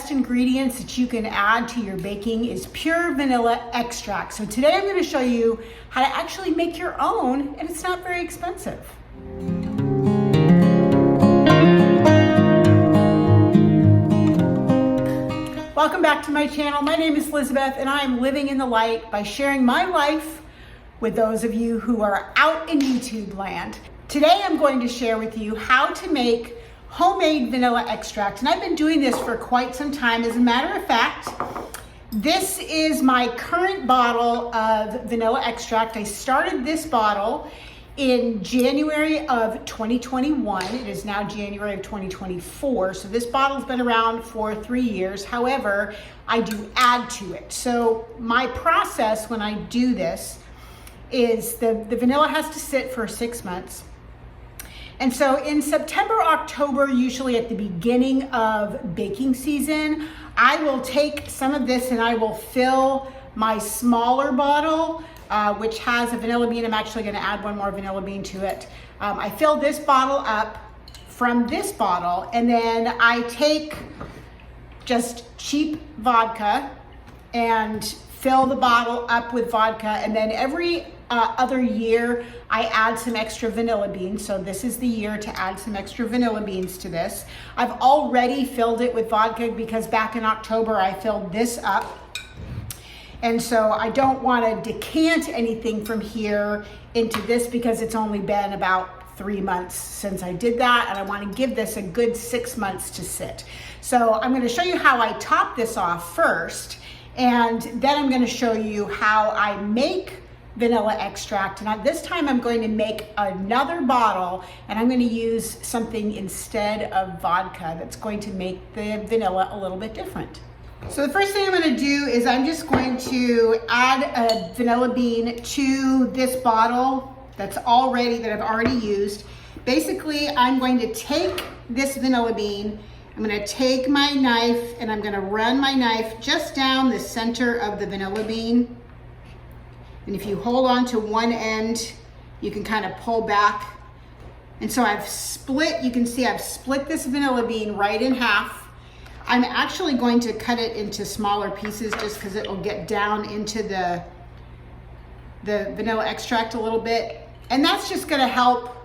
best ingredients that you can add to your baking is pure vanilla extract. So today I'm going to show you how to actually make your own, and it's not very expensive. Welcome back to my channel. My name is Elizabeth, and I am living in the light by sharing my life with those of you who are out in YouTube land. Today I'm going to share with you how to make homemade vanilla extract, and I've been doing this for quite some time. As a matter of fact, this is my current bottle of vanilla extract. I started this bottle in January of 2021. It is now January of 2024, so this bottle's been around for 3 years. However, I do add to it. So my process when I do this is the vanilla has to sit for 6 months. And so in September, October, usually at the beginning of baking season, I will take some of this and I will fill my smaller bottle, which has a vanilla bean. I'm actually going to add one more vanilla bean to it. I fill this bottle up from this bottle, and then I take just cheap vodka and fill the bottle up with vodka, and then every other year I add some extra vanilla beans. So this is the year to add some extra vanilla beans to this. I've already filled it with vodka because back in October I filled this up. And so I don't want to decant anything from here into this because it's only been about 3 months since I did that, and I want to give this a good 6 months to sit. So I'm going to show you how I top this off first, and then I'm going to show you how I make vanilla extract. And this time I'm going to make another bottle, and I'm going to use something instead of vodka that's going to make the vanilla a little bit different. So the first thing I'm going to do is I'm just going to add a vanilla bean to this bottle that I've already used. Basically, I'm going to take this vanilla bean, I'm going to take my knife, and I'm going to run my knife just down the center of the vanilla bean. And if you hold on to one end, you can kind of pull back. And so you can see I've split this vanilla bean right in half. I'm actually going to cut it into smaller pieces just because it will get down into the vanilla extract a little bit. And that's just going to help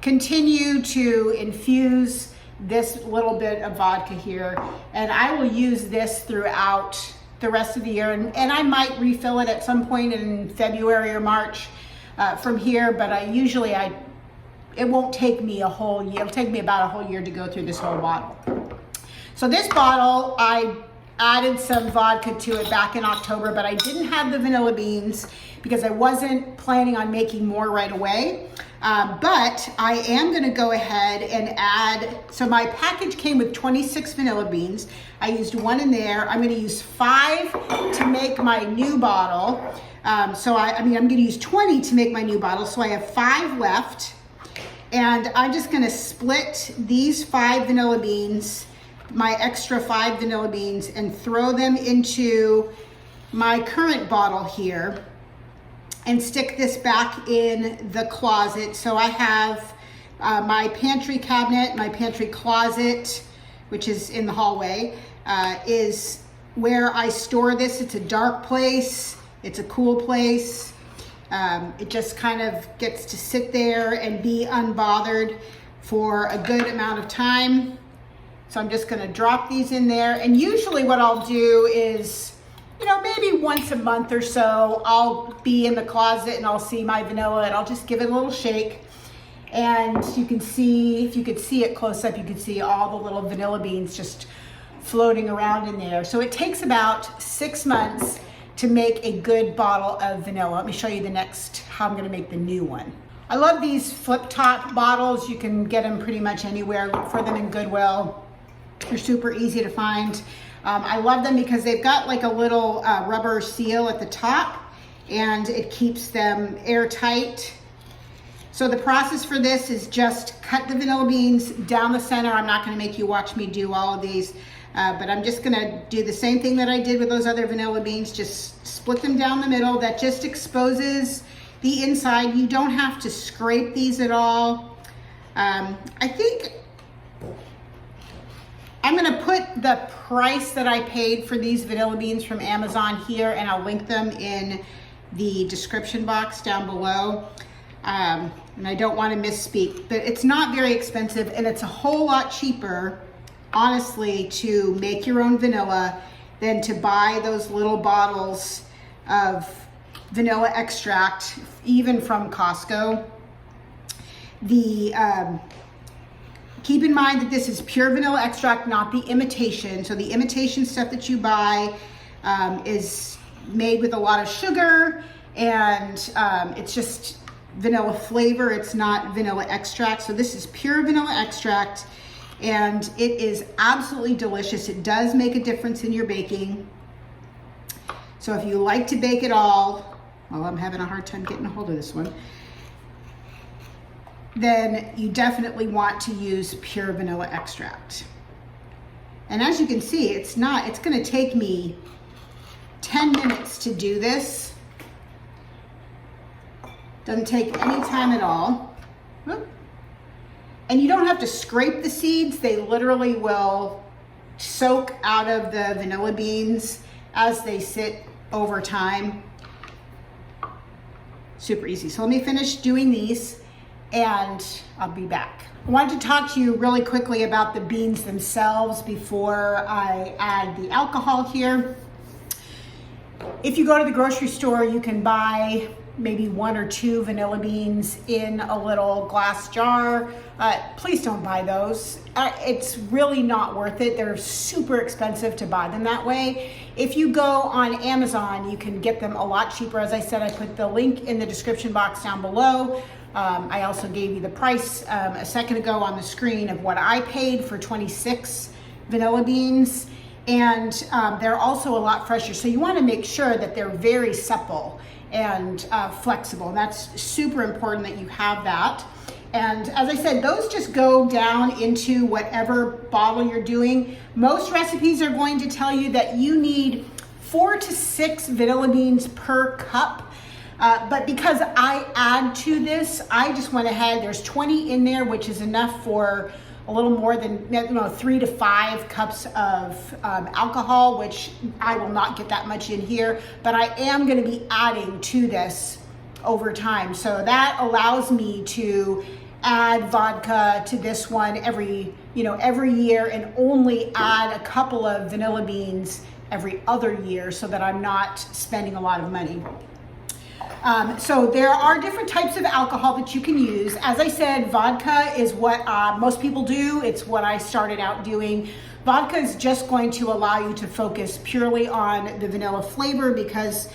continue to infuse this little bit of vodka here. And I will use this throughout the rest of the year, and I might refill it at some point in February or March from here, but it won't take me a whole year. It'll take me about a whole year to go through this whole bottle. So this bottle, I added some vodka to it back in October, but I didn't have the vanilla beans because I wasn't planning on making more right away. But I am going to go ahead and add, so my package came with 26 vanilla beans. I used one in there. I'm going to use 5 to make my new bottle. I'm going to use 20 to make my new bottle. So I have 5 left. And I'm just going to split these 5 vanilla beans, my extra 5 vanilla beans, and throw them into my current bottle here, and stick this back in the closet. So I have my pantry cabinet, my pantry closet, which is in the hallway, is where I store this. It's a dark place, it's a cool place. It just kind of gets to sit there and be unbothered for a good amount of time. So I'm just going to drop these in there, and usually what I'll do is, maybe once a month or so, I'll be in the closet and I'll see my vanilla, and I'll just give it a little shake. And you can see, if you could see it close up, you could see all the little vanilla beans just floating around in there. So it takes about 6 months to make a good bottle of vanilla. Let me show you how I'm going to make the new one. I love these flip top bottles. You can get them pretty much anywhere. Look for them in Goodwill. They're super easy to find. I love them because they've got like a little rubber seal at the top, and it keeps them airtight. So the process for this is just cut the vanilla beans down the center. I'm not going to make you watch me do all of these, but I'm just going to do the same thing that I did with those other vanilla beans. Just split them down the middle. That just exposes the inside. You don't have to scrape these at all. I think I'm gonna put the price that I paid for these vanilla beans from Amazon here, and I'll link them in the description box down below. And I don't want to misspeak, but it's not very expensive, and it's a whole lot cheaper, honestly, to make your own vanilla than to buy those little bottles of vanilla extract, even from Costco. Keep in mind that this is pure vanilla extract, not the imitation. So the imitation stuff that you buy is made with a lot of sugar, and it's just vanilla flavor. It's not vanilla extract. So this is pure vanilla extract, and it is absolutely delicious. It does make a difference in your baking. So if you like to bake it all, well, I'm having a hard time getting a hold of this one, then you definitely want to use pure vanilla extract. And as you can see, it's gonna take me 10 minutes to do this. Doesn't take any time at all. And you don't have to scrape the seeds. They literally will soak out of the vanilla beans as they sit over time. Super easy. So let me finish doing these and I'll be back. I wanted to talk to you really quickly about the beans themselves before I add the alcohol here. If you go to the grocery store, you can buy maybe 1 or 2 vanilla beans in a little glass jar. Please don't buy those. It's really not worth it. They're super expensive to buy them that way. If you go on Amazon, you can get them a lot cheaper. As I said, I put the link in the description box down below. I also gave you the price a second ago on the screen of what I paid for 26 vanilla beans. And they're also a lot fresher. So you want to make sure that they're very supple and flexible. And that's super important that you have that. And as I said, those just go down into whatever bottle you're doing. Most recipes are going to tell you that you need 4 to 6 vanilla beans per cup. But because I add to this, I just went ahead, there's 20 in there, which is enough for a little more than 3 to 5 cups of alcohol, which I will not get that much in here, but I am gonna be adding to this over time. So that allows me to add vodka to this one every year, and only add a couple of vanilla beans every other year so that I'm not spending a lot of money. So there are different types of alcohol that you can use. As I said, vodka is what most people do. It's what I started out doing. Vodka is just going to allow you to focus purely on the vanilla flavor because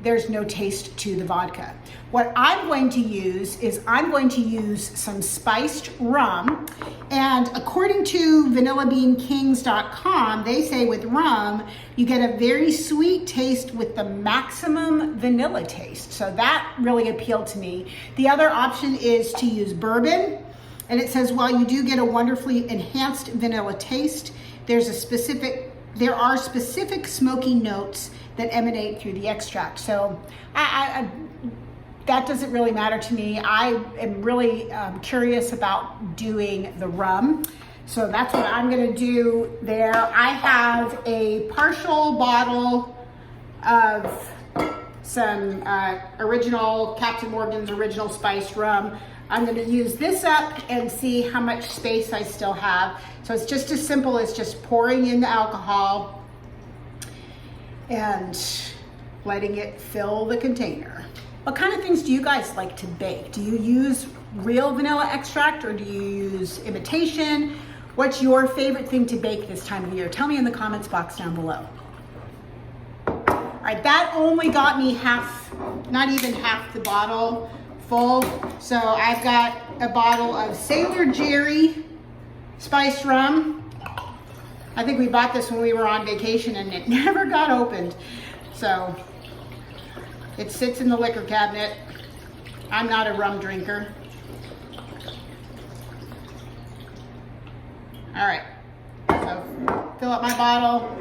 there's no taste to the vodka. What I'm going to use is I'm going to use some spiced rum, and according to vanillabeankings.com, they say with rum, you get a very sweet taste with the maximum vanilla taste. So that really appealed to me. The other option is to use bourbon, and it says, while you do get a wonderfully enhanced vanilla taste, there are specific smoky notes that emanate through the extract. So that doesn't really matter to me. I am really curious about doing the rum. So that's what I'm gonna do there. I have a partial bottle of some original Captain Morgan's original spiced rum. I'm gonna use this up and see how much space I still have. So it's just as simple as just pouring in the alcohol and letting it fill the container. What kind of things do you guys like to bake? Do you use real vanilla extract or do you use imitation? What's your favorite thing to bake this time of year? Tell me in the comments box down below. All right, that only got me not even half the bottle full. So I've got a bottle of Sailor Jerry spiced rum. I think we bought this when we were on vacation and it never got opened. So it sits in the liquor cabinet. I'm not a rum drinker. All right, so fill up my bottle.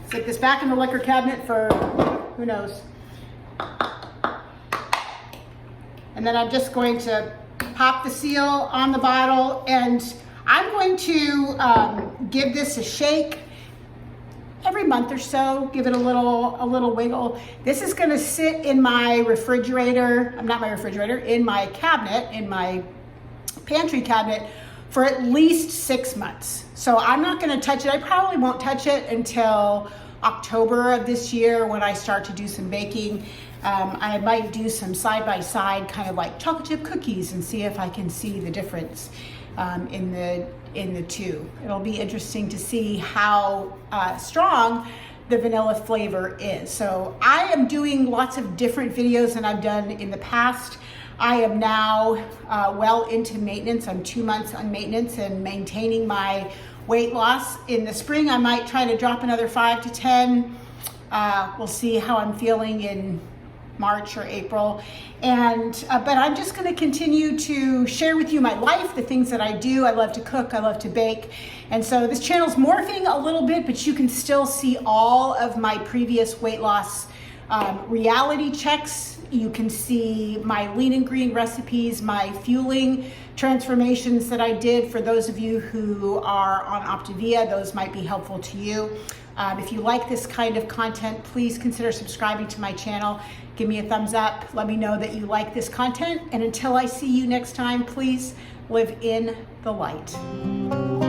Stick this back in the liquor cabinet for who knows. And then I'm just going to pop the seal on the bottle, and I'm going to give this a shake every month or so. Give it a little wiggle. This is going to sit in my refrigerator, not my refrigerator, in my cabinet, in my pantry cabinet for at least 6 months. So I'm not going to touch it. I probably won't touch it until October of this year when I start to do some baking. I might do some side-by-side kind of like chocolate chip cookies and see if I can see the difference in the two. It'll be interesting to see how strong the vanilla flavor is. So I am doing lots of different videos than I've done in the past. I am now well into maintenance. I'm 2 months on maintenance and maintaining my weight loss. In the spring, I might try to drop another 5 to 10. We'll see how I'm feeling in March or April. But I'm just going to continue to share with you my life, the things that I do. I love to cook, I love to bake. And so this channel's morphing a little bit, but you can still see all of my previous weight loss reality checks. You can see my lean and green recipes, my fueling transformations that I did. For those of you who are on Optavia, those might be helpful to you. If you like this kind of content, please consider subscribing to my channel. Give me a thumbs up. Let me know that you like this content. And until I see you next time, please live in the light.